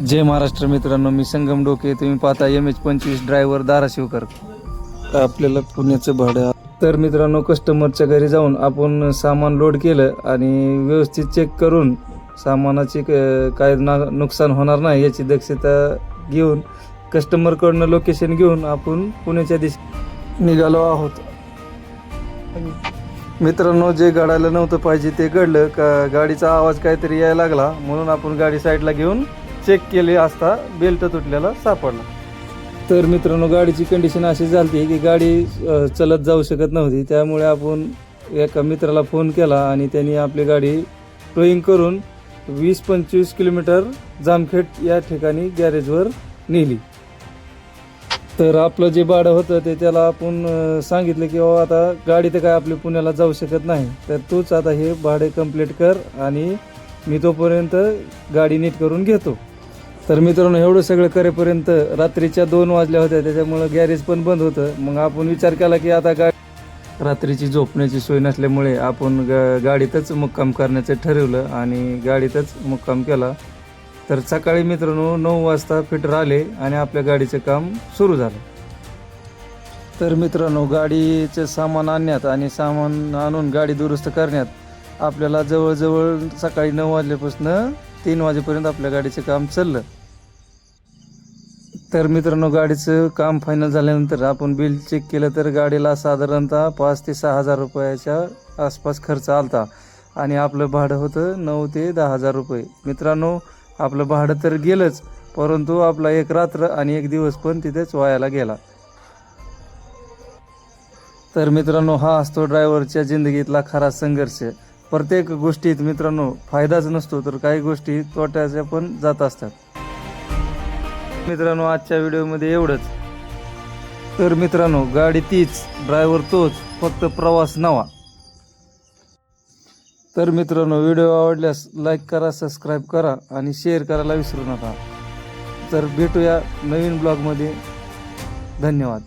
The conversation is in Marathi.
जय महाराष्ट्र मित्रांनो, मी संगम डोके. तुम्ही पाहता MH25 ड्रायव्हर धाराशिवकर. आपल्याला पुण्याचं भाडं. तर मित्रांनो, कस्टमरच्या घरी जाऊन आपण सामान लोड केलं आणि व्यवस्थित चेक करून सामानाची काय नुकसान होणार नाही याची दक्षता घेऊन कस्टमरकडनं लोकेशन घेऊन आपण पुण्याच्या दिशेने निघालो आहोत. मित्रांनो, जे घडायला नव्हतं पाहिजे ते घडलं. का गाडीचा आवाज काहीतरी यायला लागला म्हणून आपण गाडी साईडला घेऊन चेक केले असता बेल्ट तुटलेला सापडला. तर मित्रांनो, गाडीची कंडिशन अशी झाली की गाडी चलत जाऊ शकत नव्हती. त्यामुळे आपण एका मित्राला फोन केला आणि त्यांनी आपली गाडी टोईंग करून 20-25 किलोमीटर जामखेड या ठिकाणी गॅरेजवर नेली. तर आपलं जे भाडं होतं ते त्याला आपण सांगितलं की बाबा आता गाडी तर काय आपली पुण्याला जाऊ शकत नाही, तर तूच आता हे भाडे कंप्लीट कर आणि मी तोपर्यंत गाडी नीट करून घेतो. तर मित्रांनो, एवढं सगळं करेपर्यंत रात्रीच्या 2 वाजल्या होत्या. त्याच्यामुळं गॅरेज पण बंद होतं. मग आपण विचार केला की आता रात्रीची झोपण्याची सोय नसल्यामुळे आपण गाडीतच मुक्काम करण्याचं ठरवलं आणि गाडीतच मुक्काम केला. तर सकाळी मित्रांनो 9 वाजता फिटर आले आणि आपल्या गाडीचं काम सुरू झालं. तर मित्रांनो, गाडीचं सामान आणण्यात आणि सामान आणून गाडी दुरुस्त करण्यात आपल्याला जवळजवळ सकाळी 9 वाजल्यापासून 3 वाजेपर्यंत आपल्या गाडीचं काम चाललं. तर मित्रांनो, गाडीचं काम फायनल झाल्यानंतर आपण बिल चेक केलं तर गाडीला साधारणतः 5,000 ते 6,000 रुपयाच्या आसपास खर्च आलता आणि आपलं भाडं होतं 9,000 ते 10,000 रुपये. मित्रांनो, आपलं भाडं तर गेलंच, परंतु आपला एक रात्र आणि एक दिवस पण तिथेच वायाला गेला. तर मित्रांनो, हा असतो ड्रायव्हरच्या जिंदगीतला खरा संघर्ष. प्रत्येक गोष्टीत मित्रांनो फायदाच नसतो, तर काही गोष्टी तोट्याच्या पण जात असतात. मित्रांनो, आजच्या व्हिडिओमध्ये एवढंच. तर मित्रांनो, गाडी तीच, ड्रायव्हर तोच, फक्त प्रवास नवा. तर मित्रांनो, व्हिडिओ आवडल्यास लाईक करा, सबस्क्राईब करा आणि शेअर करायला विसरू नका. तर भेटूया नवीन ब्लॉगमध्ये. धन्यवाद.